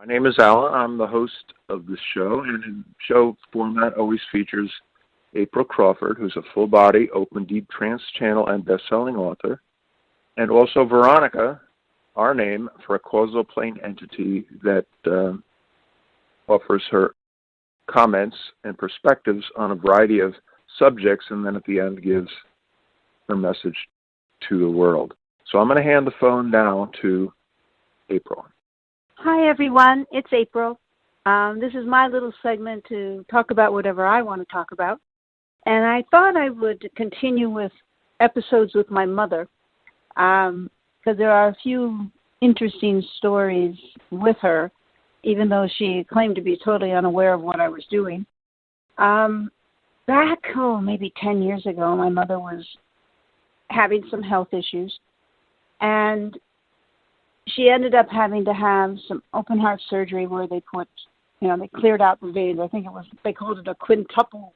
My name is Alan. I'm the host of this show, and the show format always features April Crawford, who's a full-body, open, deep trance channel and best-selling author, and also Veronica, our name for a causal plane entity that offers her comments and perspectives on a variety of subjects, and then at the end gives her message to the world. So I'm going to hand the phone now to April. Hi, everyone. It's April. This is my little segment to talk about whatever I want to talk about. And I thought I would continue with episodes with my mother, because there are a few interesting stories with her, even though she claimed to be totally unaware of what I was doing. Back, maybe 10 years ago, my mother was having some health issues, and she ended up having to have some open heart surgery where they put, they cleared out the veins. I think they called it a quintuple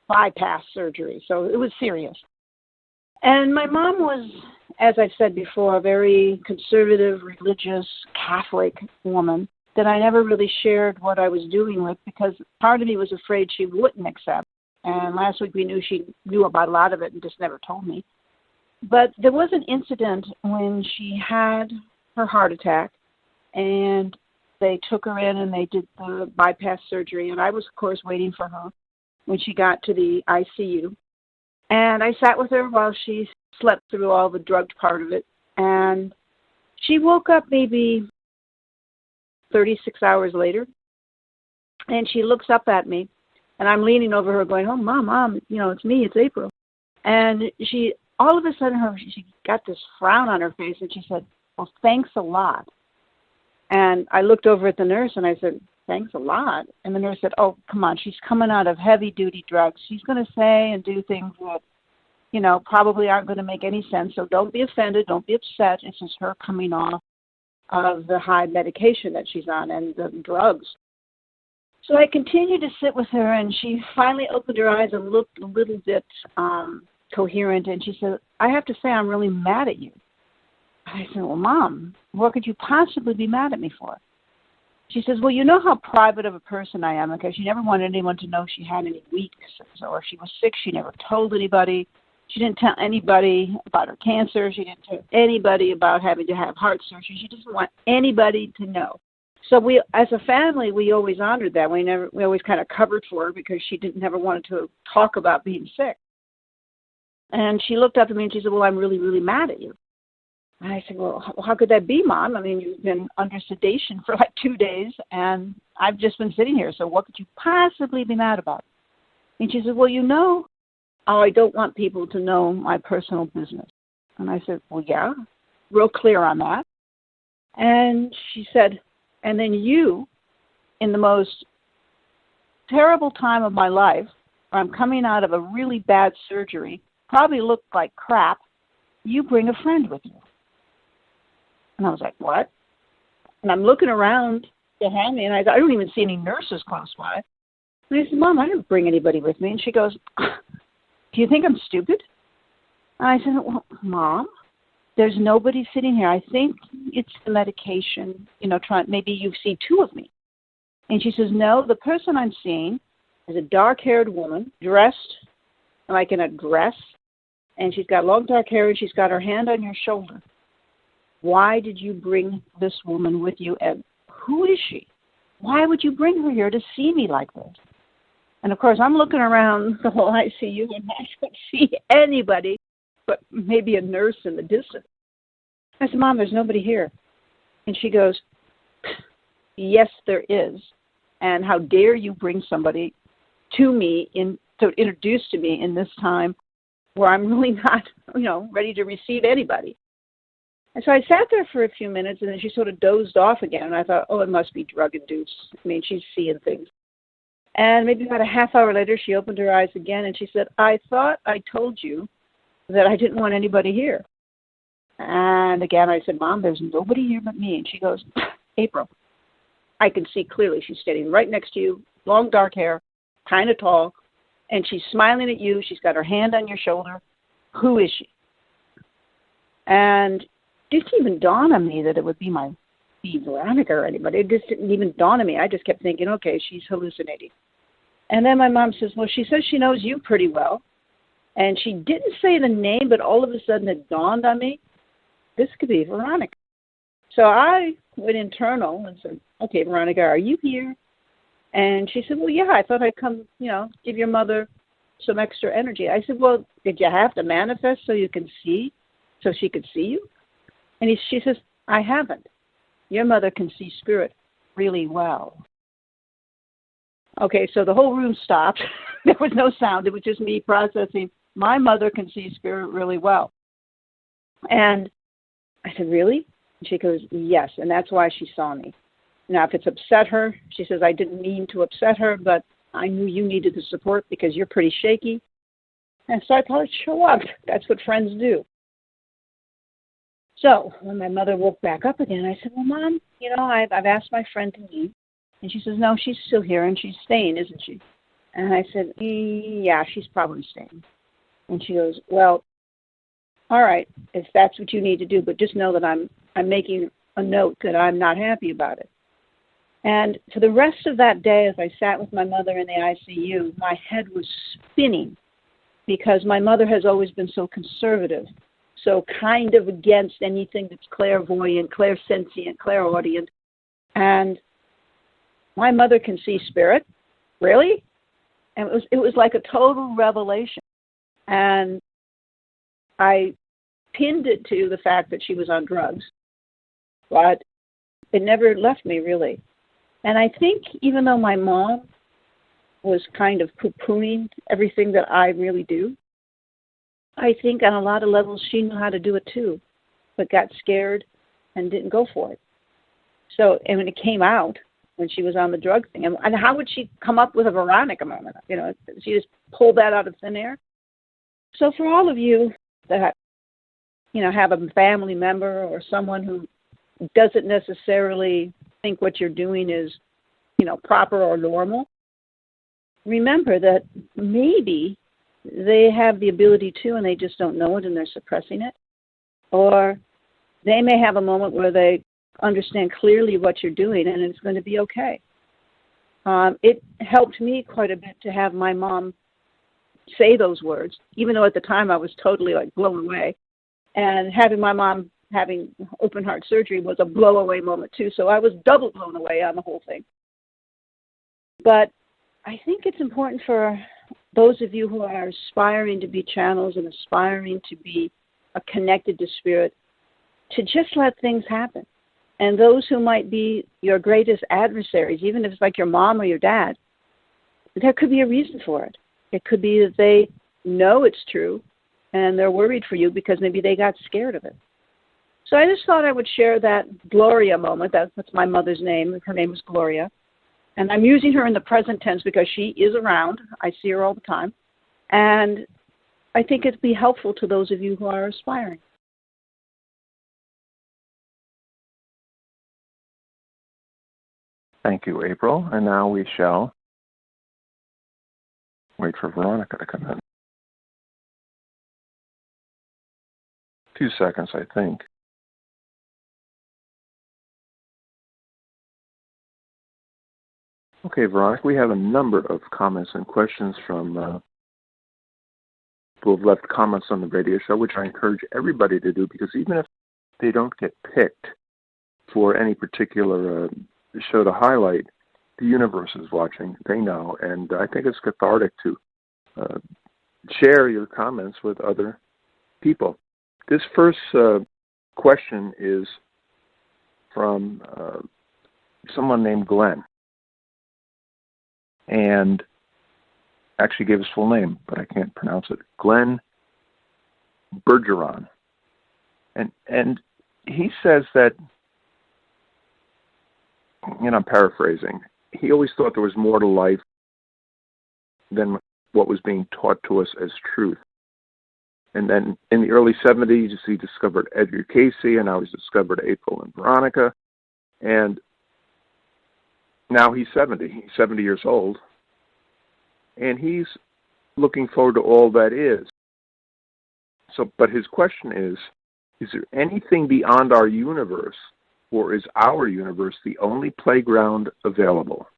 bypass surgery. So it was serious. And my mom was, as I've said before, a very conservative, religious, Catholic woman that I never really shared what I was doing with, because part of me was afraid she wouldn't accept. And last week we knew she knew about a lot of it and just never told me. But there was an incident when she had her heart attack, and they took her in and they did the bypass surgery, and I was, of course, waiting for her when she got to the ICU. And I sat with her while she slept through all the drugged part of it, and she woke up maybe 36 hours later, and she looks up at me, and I'm leaning over her going, "Oh, Mom, it's me, it's April." And she, all of a sudden, she got this frown on her face, and she said, "Well, thanks a lot." And I looked over at the nurse and I said, "Thanks a lot?" And the nurse said, "Oh, come on, she's coming out of heavy-duty drugs. She's going to say and do things that, probably aren't going to make any sense. So don't be offended. Don't be upset. It's just her coming off of the high medication that she's on and the drugs." So I continued to sit with her, and she finally opened her eyes and looked a little bit coherent. And she said, "I have to say I'm really mad at you." I said, "Well, Mom, what could you possibly be mad at me for?" She says, "Well, you know how private of a person I am, because she never wanted anyone to know she had any weaknesses, or if she was sick, she never told anybody. She didn't tell anybody about her cancer. She didn't tell anybody about having to have heart surgery. She doesn't want anybody to know." So we, as a family, we always honored that. We always kind of covered for her because she never wanted to talk about being sick. And she looked up at me and she said, "Well, I'm really, really mad at you." And I said, "Well, how could that be, Mom? I mean, you've been under sedation for like 2 days, and I've just been sitting here, so what could you possibly be mad about?" And she said, "Well, I don't want people to know my personal business." And I said, "Well, yeah, real clear on that." And she said, "And then you, in the most terrible time of my life, where I'm coming out of a really bad surgery, probably looked like crap, you bring a friend with you." And I was like, "What?" And I'm looking around behind me, and I don't even see any nurses close by. And I said, "Mom, I didn't bring anybody with me." And she goes, "Do you think I'm stupid?" And I said, "Well, Mom, there's nobody sitting here. I think it's the medication, maybe you see 2 of me." And she says, "No, the person I'm seeing is a dark-haired woman, dressed like in a dress, and she's got long dark hair, and she's got her hand on your shoulder. Why did you bring this woman with you, and who is she? Why would you bring her here to see me like this?" And, of course, I'm looking around the whole ICU, and I don't see anybody but maybe a nurse in the distance. I said, "Mom, there's nobody here." And she goes, "Yes, there is. And how dare you bring somebody to me to introduce to me in this time where I'm really not, ready to receive anybody." And so I sat there for a few minutes, and then she sort of dozed off again. And I thought, oh, it must be drug-induced. I mean, she's seeing things. And maybe about a half hour later, she opened her eyes again, and she said, "I thought I told you that I didn't want anybody here." And again, I said, "Mom, there's nobody here but me." And she goes, "April, I can see clearly she's standing right next to you, long dark hair, kind of tall, and she's smiling at you. She's got her hand on your shoulder. Who is she?" And it didn't even dawn on me that it would be my be Veronica or anybody. It just didn't even dawn on me. I just kept thinking, okay, she's hallucinating. And then my mom says, well, she says she knows you pretty well. And she didn't say the name, but all of a sudden it dawned on me, this could be Veronica. So I went internal and said, okay, Veronica, are you here? And she said, well, yeah, I thought I'd come, give your mother some extra energy. I said, well, did you have to manifest so you can see, so she could see you? And she says, I haven't. Your mother can see spirit really well. Okay, so the whole room stopped. There was no sound. It was just me processing. My mother can see spirit really well. And I said, really? And she goes, yes, and that's why she saw me. Now, if it's upset her, she says, I didn't mean to upset her, but I knew you needed the support because you're pretty shaky. And so I thought I'd show up. That's what friends do. So when my mother woke back up again, I said, well, Mom, I've asked my friend to leave. And she says, no, she's still here and she's staying, isn't she? And I said, yeah, she's probably staying. And she goes, well, all right, if that's what you need to do, but just know that I'm making a note that I'm not happy about it. And for the rest of that day, as I sat with my mother in the ICU, my head was spinning because my mother has always been so conservative, so kind of against anything that's clairvoyant, clairsentient, clairaudient. And my mother can see spirit. Really? And it was like a total revelation. And I pinned it to the fact that she was on drugs, but it never left me, really. And I think even though my mom was kind of poo-pooing everything that I really do, I think on a lot of levels she knew how to do it too, but got scared and didn't go for it. So, and when it came out, when she was on the drug thing, and how would she come up with a Veronica moment? She just pulled that out of thin air. So for all of you that, have a family member or someone who doesn't necessarily think what you're doing is, proper or normal, remember that maybe they have the ability to and they just don't know it and they're suppressing it. Or they may have a moment where they understand clearly what you're doing and it's going to be okay. It helped me quite a bit to have my mom say those words, even though at the time I was totally blown away. And having my mom having open heart surgery was a blow away moment too. So I was double blown away on the whole thing. But I think it's important for those of you who are aspiring to be channels and aspiring to be connected to spirit to just let things happen. And those who might be your greatest adversaries, even if it's like your mom or your dad, there could be a reason for it. It could be that they know it's true and they're worried for you because maybe they got scared of it. So I just thought I would share that Gloria moment. That's my mother's name. Her name is Gloria. And I'm using her in the present tense because she is around. I see her all the time. And I think it'd be helpful to those of you who are aspiring. Thank you, April. And now we shall wait for Veronica to come in. 2 seconds, I think. Okay, Veronica, we have a number of comments and questions from people who have left comments on the radio show, which I encourage everybody to do, because even if they don't get picked for any particular show to highlight, the universe is watching. They know, and I think it's cathartic to share your comments with other people. This first question is from someone named Glenn, and actually gave his full name, but I can't pronounce it. Glenn Bergeron. And he says that, and I'm paraphrasing, he always thought there was more to life than what was being taught to us as truth. And then in the early 70s, he discovered Edgar Cayce, and now he's discovered April and Veronica. And now he's 70. He's 70 years old. And he's looking forward to all that is. So, but his question is there anything beyond our universe or is our universe the only playground available?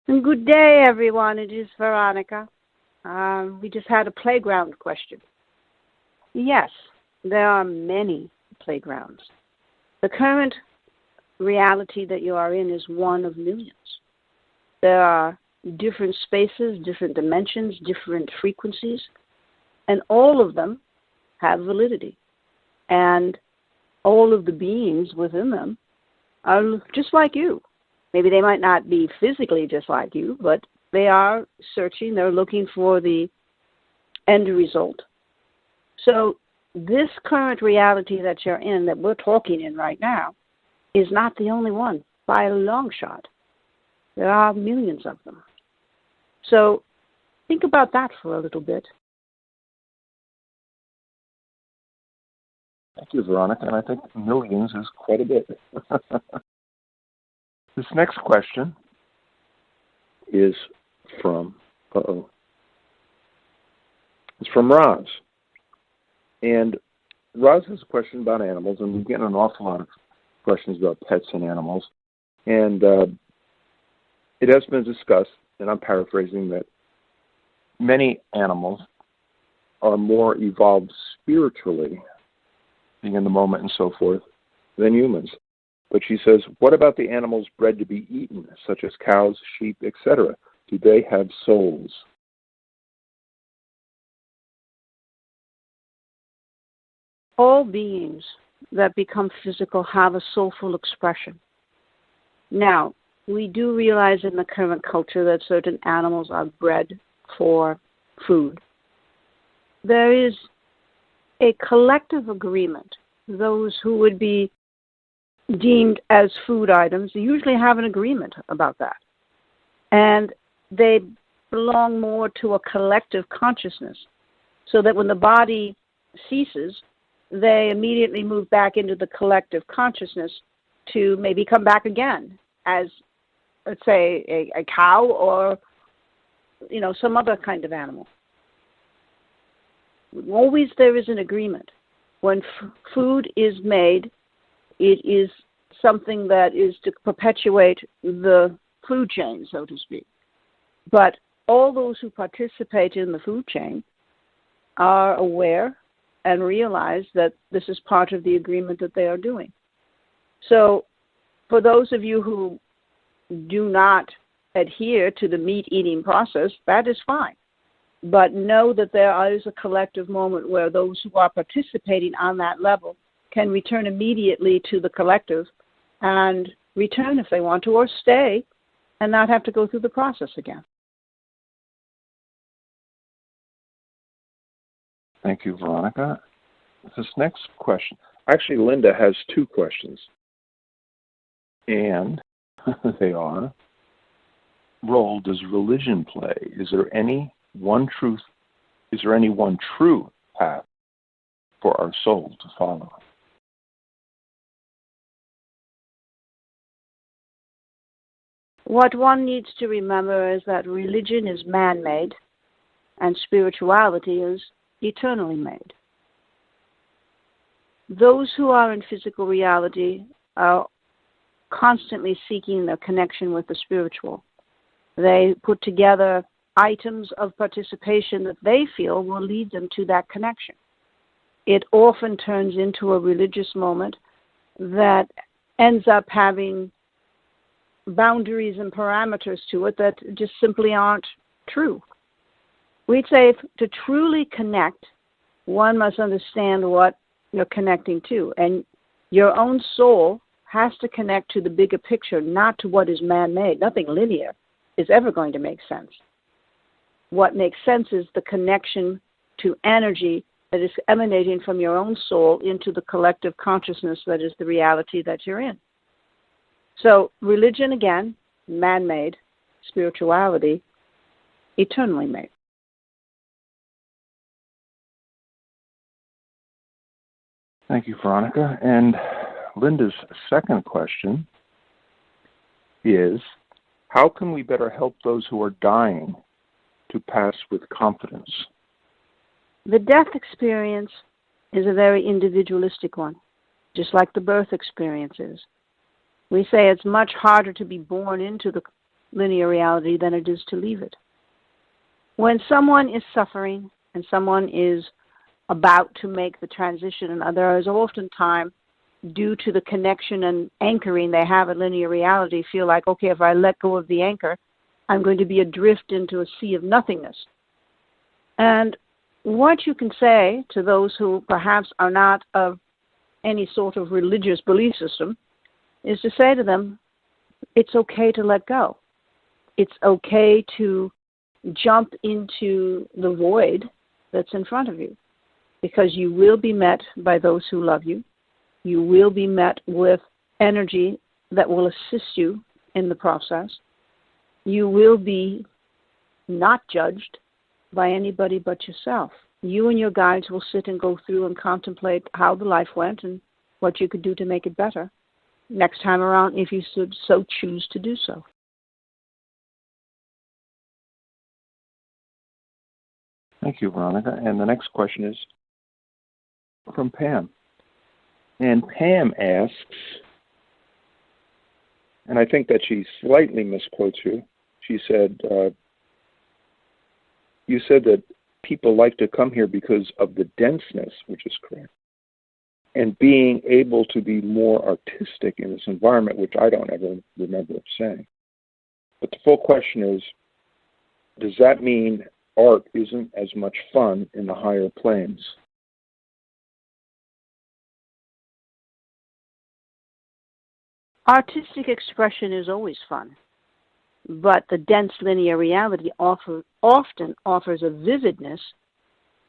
And good day, everyone. It is Veronica. We just had a playground question. Yes, there are many playgrounds. The current reality that you are in is one of millions. There are different spaces, different dimensions, different frequencies, and all of them have validity. And all of the beings within them are just like you. Maybe they might not be physically just like you, but they are searching, they're looking for the end result. So this current reality that you're in, that we're talking in right now, is not the only one by a long shot. There are millions of them. So think about that for a little bit. Thank you, Veronica, and I think millions is quite a bit. This next question is from, it's from Roz. And Roz has a question about animals, and we get an awful lot of questions about pets and animals. And it has been discussed, and I'm paraphrasing, that many animals are more evolved spiritually, being in the moment and so forth, than humans. But she says, what about the animals bred to be eaten, such as cows, sheep, etc.? Do they have souls? All beings that become physical have a soulful expression. Now, we do realize in the current culture that certain animals are bred for food. There is a collective agreement. Those who would be deemed as food items usually have an agreement about that. And they belong more to a collective consciousness, so that when the body ceases, they immediately move back into the collective consciousness to maybe come back again as, let's say, a cow or, some other kind of animal. Always there is an agreement. When food is made, it is something that is to perpetuate the food chain, so to speak. But all those who participate in the food chain are aware and realize that this is part of the agreement that they are doing. So for those of you who do not adhere to the meat-eating process, that is fine. But know that there is a collective moment where those who are participating on that level can return immediately to the collective and return if they want to, or stay and not have to go through the process again. Thank you, Veronica. This next question, actually, Linda has two questions. And they are, role does religion play? Is there any one true path for our soul to follow? What one needs to remember is that religion is man-made and spirituality is eternally made. Those who are in physical reality are constantly seeking their connection with the spiritual. They put together items of participation that they feel will lead them to that connection. It often turns into a religious moment that ends up having boundaries and parameters to it that just simply aren't true. We'd say to truly connect, one must understand what you're connecting to. And your own soul has to connect to the bigger picture, not to what is man-made. Nothing linear is ever going to make sense. What makes sense is the connection to energy that is emanating from your own soul into the collective consciousness that is the reality that you're in. So religion, again, man-made, spirituality, eternally made. Thank you, Veronica. And Linda's second question is, how can we better help those who are dying to pass with confidence? The death experience is a very individualistic one, just like the birth experience is. We say it's much harder to be born into the linear reality than it is to leave it. When someone is suffering and someone is about to make the transition, and there is oftentimes, due to the connection and anchoring they have in linear reality, feel like, okay, if I let go of the anchor, I'm going to be adrift into a sea of nothingness. And what you can say to those who perhaps are not of any sort of religious belief system is to say to them, it's okay to let go. It's okay to jump into the void that's in front of you, because you will be met by those who love you. You will be met with energy that will assist you in the process. You will be not judged by anybody but yourself. You and your guides will sit and go through and contemplate how the life went and what you could do to make it better next time around, if you should so choose to do so. Thank you, Veronica. And the next question is from Pam. And Pam asks, and I think that she slightly misquotes you. She said, you said that people like to come here because of the denseness, which is correct, and being able to be more artistic in this environment, which I don't ever remember saying. But the full question is, does that mean art isn't as much fun in the higher planes? Artistic expression is always fun, but the dense linear reality often offers a vividness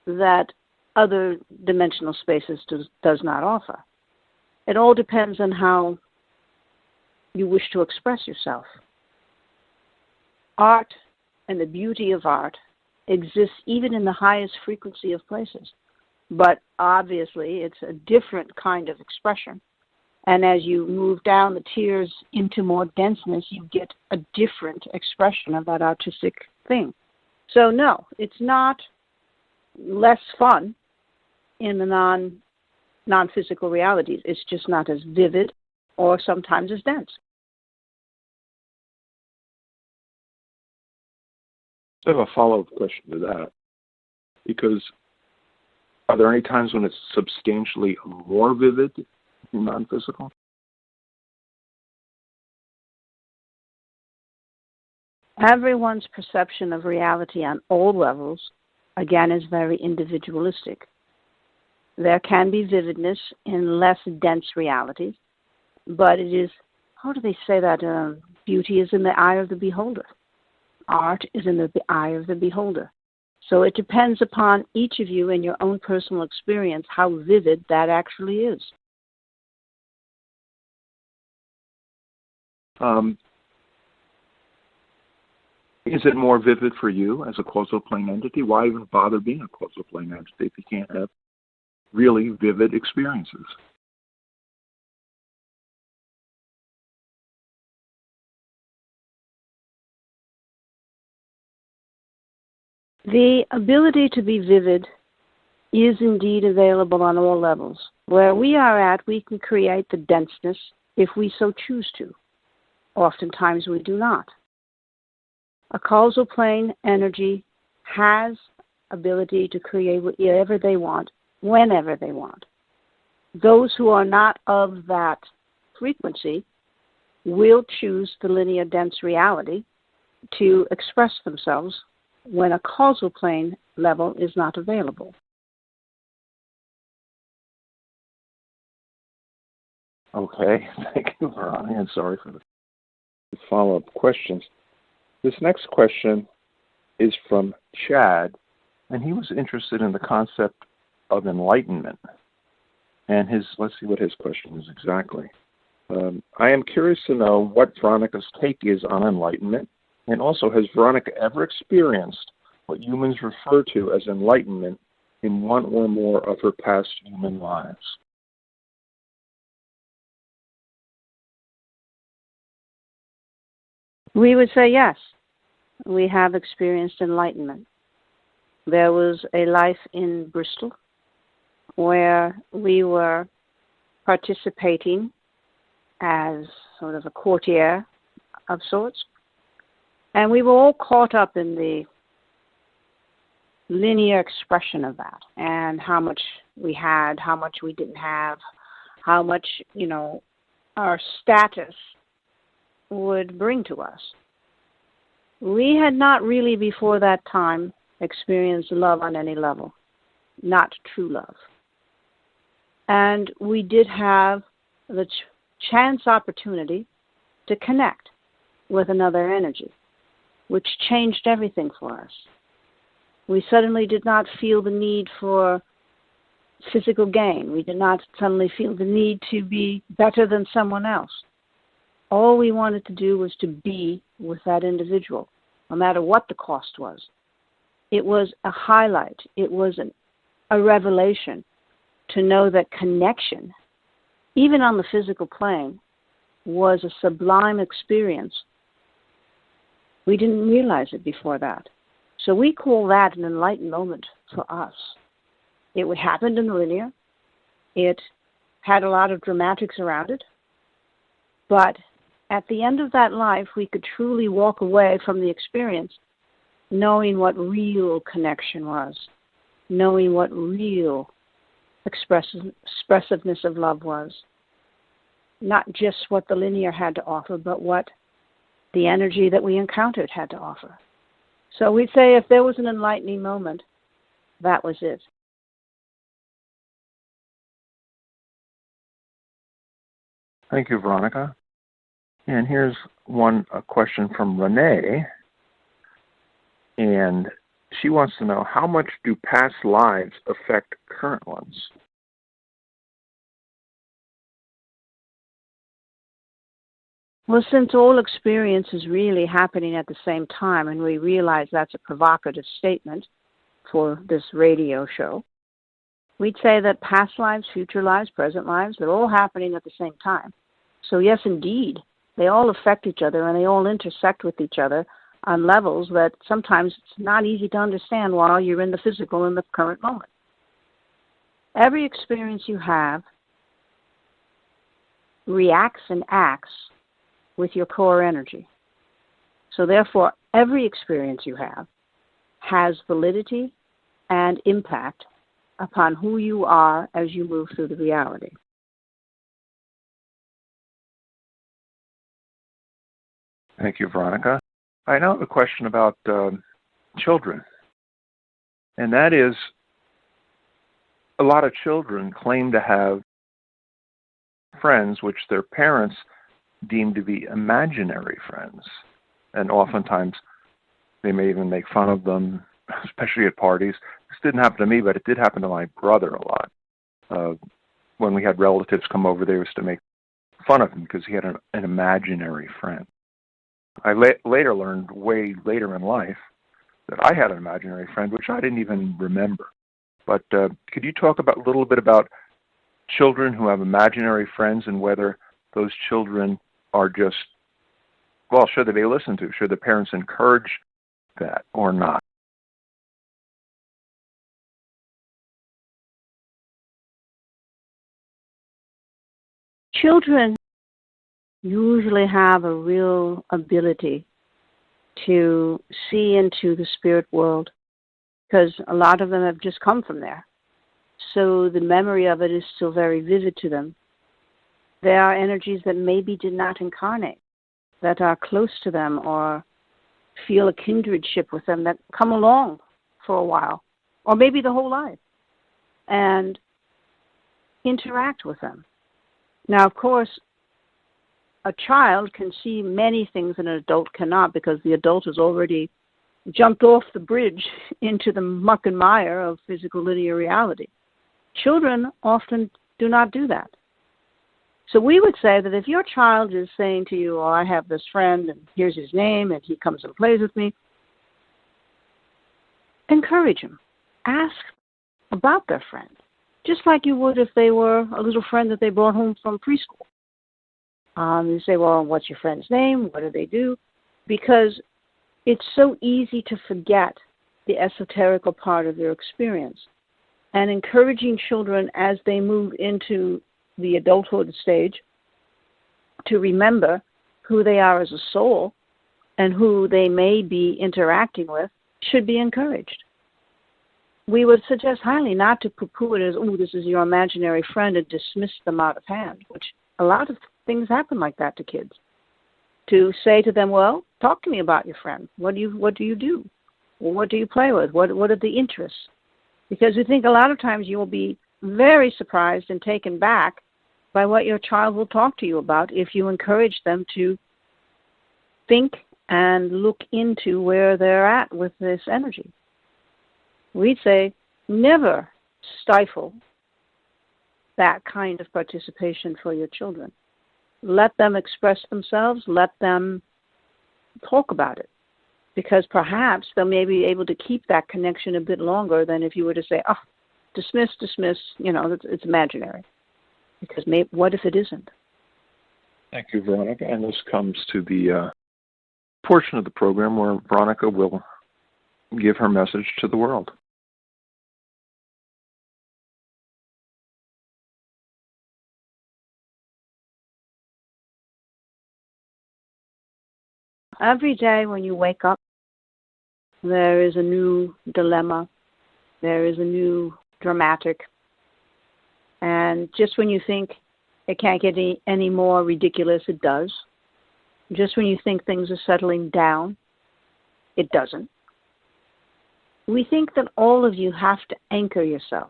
that other dimensional spaces does not offer. It all depends on how you wish to express yourself. Art and the beauty of art exists even in the highest frequency of places, but obviously it's a different kind of expression. And as you move down the tiers into more denseness, you get a different expression of that artistic thing. So no, it's not less fun in the non-physical realities. It's just not as vivid or sometimes as dense. I have a follow-up question to that, because are there any times when it's substantially more vivid in non-physical? Everyone's perception of reality on all levels, again, is very individualistic. There can be vividness in less dense realities, but it is, how do they say that? Beauty is in the eye of the beholder. Art is in the eye of the beholder. So it depends upon each of you and your own personal experience how vivid that actually is. Is it more vivid for you as a causal plane entity? Why even bother being a causal plane entity if you can't have really vivid experiences? The ability to be vivid is indeed available on all levels. Where we are at, we can create the denseness if we so choose to. Oftentimes we do not. A causal plane energy has ability to create whatever they want, whenever they want. Those who are not of that frequency will choose the linear dense reality to express themselves when a causal plane level is not available. Okay, thank you, Veronica, and sorry for the follow-up questions. This next question is from Chad, and he was interested in the concept of enlightenment. And let's see what his question is exactly. I am curious to know what Veronica's take is on enlightenment, and also, has Veronica ever experienced what humans refer to as enlightenment in one or more of her past human lives? We would say yes, we have experienced enlightenment. There was a life in Bristol where we were participating as sort of a courtier of sorts. And we were all caught up in the linear expression of that and how much we had, how much we didn't have, how much, our status would bring to us. We had not really before that time experienced love on any level, not true love. And we did have the chance opportunity to connect with another energy, which changed everything for us. We suddenly did not feel the need for physical gain. We did not suddenly feel the need to be better than someone else. All we wanted to do was to be with that individual, no matter what the cost was. It was a highlight. It was a revelation to know that connection, even on the physical plane, was a sublime experience. We didn't realize it before that. So we call that an enlightened moment for us. It happened in linear. It had a lot of dramatics around it. But at the end of that life, we could truly walk away from the experience knowing what real connection was, knowing what real expressiveness of love was. Not just what the linear had to offer, but what the energy that we encountered had to offer. So we'd say if there was an enlightening moment, that was it. Thank you, Veronica. And here's a question from Renee. And she wants to know, how much do past lives affect current ones? Well, since all experience is really happening at the same time, and we realize that's a provocative statement for this radio show, we'd say that past lives, future lives, present lives, they're all happening at the same time. So yes, indeed, they all affect each other, and they all intersect with each other on levels that sometimes it's not easy to understand while you're in the physical in the current moment. Every experience you have reacts and acts with your core energy. So therefore, every experience you have has validity and impact upon who you are as you move through the reality. Thank you, Veronica. I now have a question about children. And that is, a lot of children claim to have friends which their parents deemed to be imaginary friends. And oftentimes they may even make fun of them, especially at parties. This didn't happen to me, but it did happen to my brother a lot. When we had relatives come over, they used to make fun of him because he had an imaginary friend. I later learned, way later in life, that I had an imaginary friend, which I didn't even remember. But could you talk a little bit about children who have imaginary friends and whether those children are just, well, should they be listened to? Should the parents encourage that or not? Children usually have a real ability to see into the spirit world because a lot of them have just come from there. So the memory of it is still very vivid to them. There are energies that maybe did not incarnate, that are close to them or feel a kindredship with them, that come along for a while, or maybe the whole life, and interact with them. Now, of course, a child can see many things an adult cannot because the adult has already jumped off the bridge into the muck and mire of physical linear reality. Children often do not do that. So we would say that if your child is saying to you, oh, I have this friend and here's his name and he comes and plays with me, encourage him. Ask about their friend, just like you would if they were a little friend that they brought home from preschool. You say, well, what's your friend's name? What do they do? Because it's so easy to forget the esoterical part of their experience, and encouraging children as they move into the adulthood stage to remember who they are as a soul and who they may be interacting with should be encouraged. We would suggest highly not to poo-poo it as, oh, this is your imaginary friend, and dismiss them out of hand, which a lot of things happen like that to kids. To say to them, well, talk to me about your friend. What do you do? Well, what do you play with? What are the interests? Because we think a lot of times you will be very surprised and taken back by what your child will talk to you about if you encourage them to think and look into where they're at with this energy. We'd say never stifle that kind of participation for your children. Let them express themselves. Let them talk about it. Because perhaps they may be able to keep that connection a bit longer than if you were to say, oh, dismiss, it's imaginary. Because what if it isn't? Thank you, Veronica. And this comes to the portion of the program where Veronica will give her message to the world. Every day when you wake up, there is a new dilemma. There is a new dramatic. And just when you think it can't get any more ridiculous, it does. Just when you think things are settling down, it doesn't. We think that all of you have to anchor yourself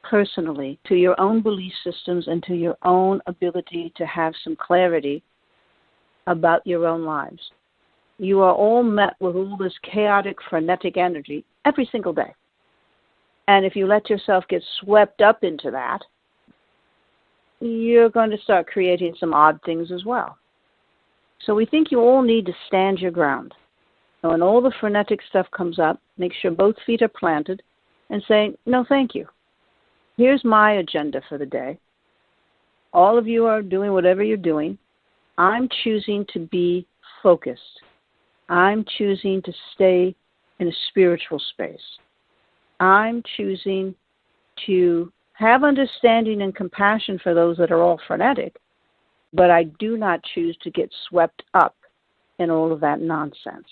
personally to your own belief systems and to your own ability to have some clarity about your own lives. You are all met with all this chaotic, frenetic energy every single day. And if you let yourself get swept up into that, you're going to start creating some odd things as well. So we think you all need to stand your ground. And when all the frenetic stuff comes up, make sure both feet are planted and say, no, thank you. Here's my agenda for the day. All of you are doing whatever you're doing. I'm choosing to be focused. I'm choosing to stay in a spiritual space. I'm choosing to have understanding and compassion for those that are all frenetic, but I do not choose to get swept up in all of that nonsense.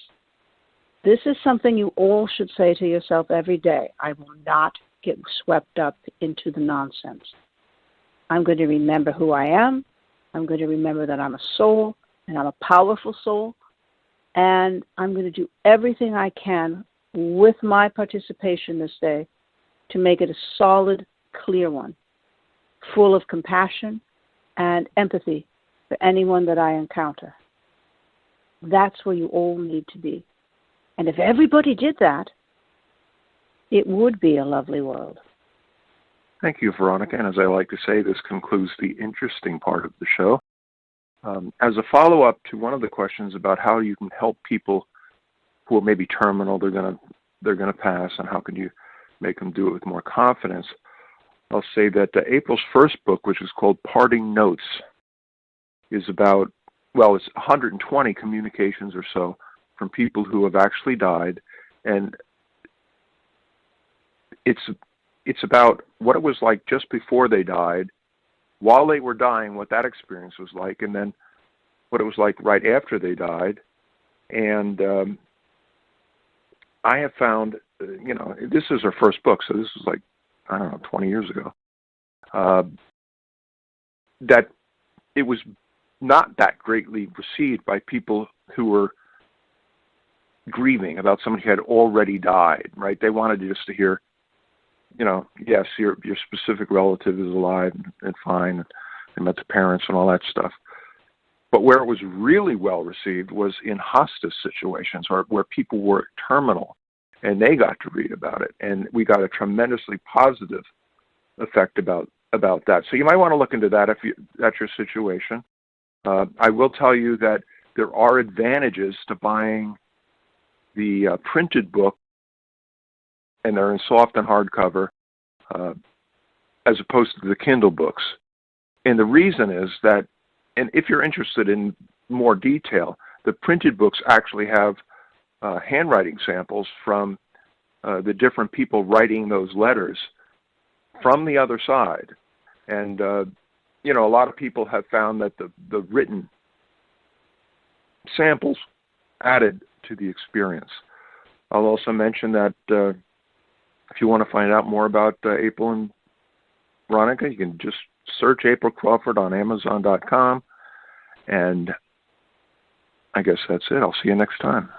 This is something you all should say to yourself every day. I will not get swept up into the nonsense. I'm going to remember who I am. I'm going to remember that I'm a soul, and I'm a powerful soul, and I'm going to do everything I can with my participation this day to make it a solid, clear one, full of compassion and empathy for anyone that I encounter. That's where you all need to be. And if everybody did that, it would be a lovely world. Thank you, Veronica. And as I like to say, this concludes the interesting part of the show. As a follow-up to one of the questions about how you can help people who are maybe terminal, they're going to pass, and how can you make them do it with more confidence, I'll say that April's first book, which is called Parting Notes, is about, it's 120 communications or so from people who have actually died, and it's about what it was like just before they died, while they were dying, what that experience was like, and then what it was like right after they died. And I have found, this is her first book, so this was like, 20 years ago, that it was not that greatly received by people who were grieving about somebody who had already died, right? They wanted just to hear, yes, your specific relative is alive and fine, and met the parents and all that stuff. But where it was really well received was in hospice situations, or where people were terminal, and they got to read about it, and we got a tremendously positive effect about that. So you might want to look into that if that's your situation. I will tell you that there are advantages to buying the printed book, and they're in soft and hardcover, as opposed to the Kindle books. And the reason is that, and if you're interested in more detail, the printed books actually have handwriting samples from the different people writing those letters from the other side. And, you know, a lot of people have found that the written samples added to the experience. I'll also mention that if you want to find out more about April and Veronica, you can just search April Crawford on Amazon.com. And I guess that's it. I'll see you next time.